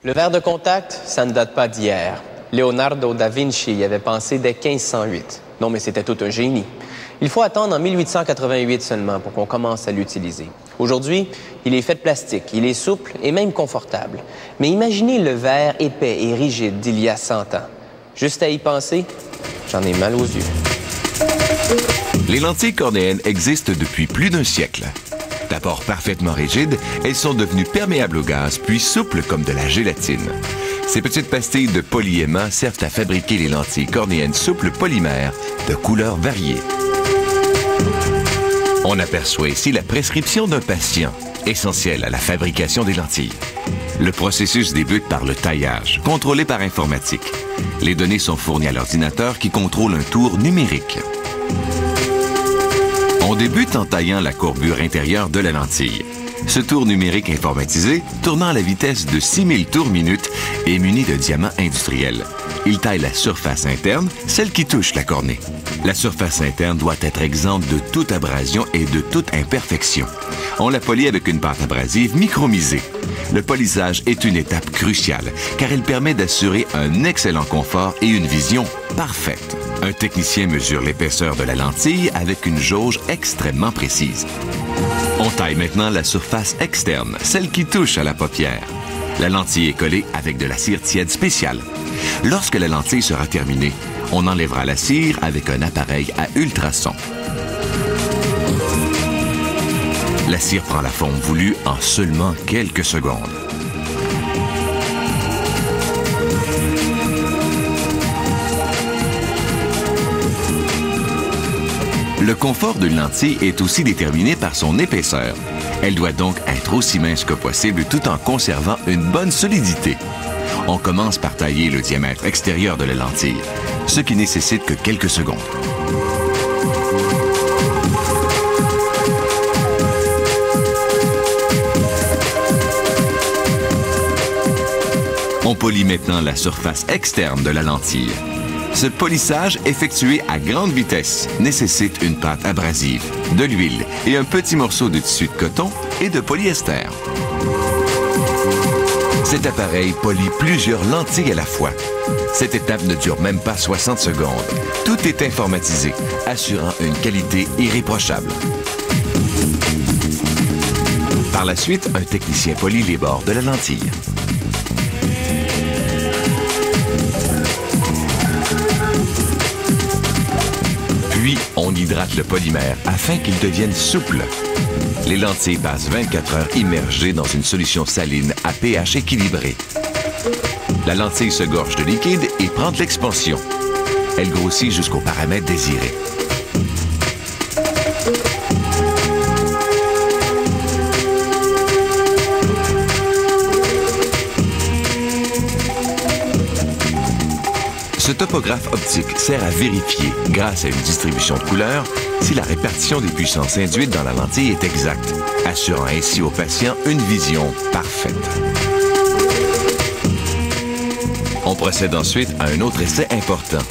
Le verre de contact, ça ne date pas d'hier. Leonardo da Vinci y avait pensé dès 1508. Non, mais c'était tout un génie. Il faut attendre en 1888 seulement pour qu'on commence à l'utiliser. Aujourd'hui, il est fait de plastique, il est souple et même confortable. Mais imaginez le verre épais et rigide d'il y a 100 ans. Juste à y penser, j'en ai mal aux yeux. Les lentilles cornéennes existent depuis plus d'un siècle. D'abord parfaitement rigides, elles sont devenues perméables au gaz, puis souples comme de la gélatine. Ces petites pastilles de polyaimant servent à fabriquer les lentilles cornéennes souples polymères de couleurs variées. On aperçoit ici la prescription d'un patient, essentielle à la fabrication des lentilles. Le processus débute par le taillage, contrôlé par informatique. Les données sont fournies à l'ordinateur qui contrôle un tour numérique. On débute en taillant la courbure intérieure de la lentille. Ce tour numérique informatisé, tournant à la vitesse de 6000 tours minute, est muni de diamants industriels. Il taille la surface interne, celle qui touche la cornée. La surface interne doit être exempte de toute abrasion et de toute imperfection. On la polit avec une pâte abrasive micromisée. Le polissage est une étape cruciale, car elle permet d'assurer un excellent confort et une vision parfaite. Un technicien mesure l'épaisseur de la lentille avec une jauge extrêmement précise. On taille maintenant la surface externe, celle qui touche à la paupière. La lentille est collée avec de la cire tiède spéciale. Lorsque la lentille sera terminée, on enlèvera la cire avec un appareil à ultrasons. La cire prend la forme voulue en seulement quelques secondes. Le confort d'une lentille est aussi déterminé par son épaisseur. Elle doit donc être aussi mince que possible tout en conservant une bonne solidité. On commence par tailler le diamètre extérieur de la lentille, ce qui nécessite que quelques secondes. On polit maintenant la surface externe de la lentille. Ce polissage, effectué à grande vitesse, nécessite une pâte abrasive, de l'huile et un petit morceau de tissu de coton et de polyester. Cet appareil polit plusieurs lentilles à la fois. Cette étape ne dure même pas 60 secondes. Tout est informatisé, assurant une qualité irréprochable. Par la suite, un technicien polit les bords de la lentille. Puis, on hydrate le polymère afin qu'il devienne souple. Les lentilles passent 24 heures immergées dans une solution saline à pH équilibré. La lentille se gorge de liquide et prend de l'expansion. Elle grossit jusqu'au paramètre désiré. Ce topographe optique sert à vérifier, grâce à une distribution de couleurs, si la répartition des puissances induites dans la lentille est exacte, assurant ainsi au patient une vision parfaite. On procède ensuite à un autre essai important.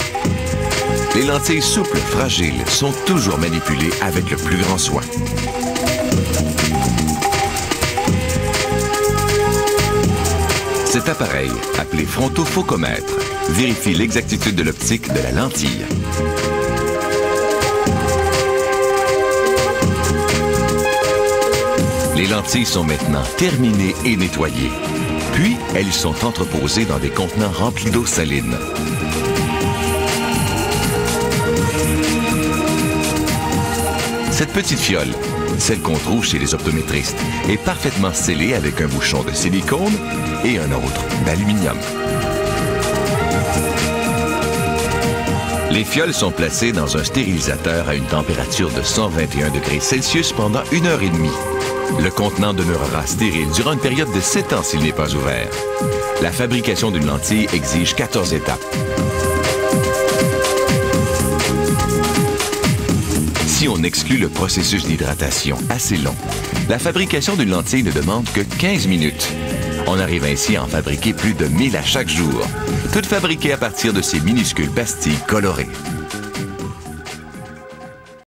Les lentilles souples, fragiles, sont toujours manipulées avec le plus grand soin. Cet appareil, appelé frontofocomètre, vérifie l'exactitude de l'optique de la lentille. Les lentilles sont maintenant terminées et nettoyées. Puis, elles sont entreposées dans des contenants remplis d'eau saline. Cette petite fiole, celle qu'on trouve chez les optométristes, est parfaitement scellée avec un bouchon de silicone et un autre d'aluminium. Les fioles sont placées dans un stérilisateur à une température de 121 degrés Celsius pendant 1 heure et demie. Le contenant demeurera stérile durant une période de 7 ans s'il n'est pas ouvert. La fabrication d'une lentille exige 14 étapes. Si on exclut le processus d'hydratation assez long, la fabrication d'une lentille ne demande que 15 minutes. On arrive ainsi à en fabriquer plus de 1000 à chaque jour, toutes fabriquées à partir de ces minuscules pastilles colorées.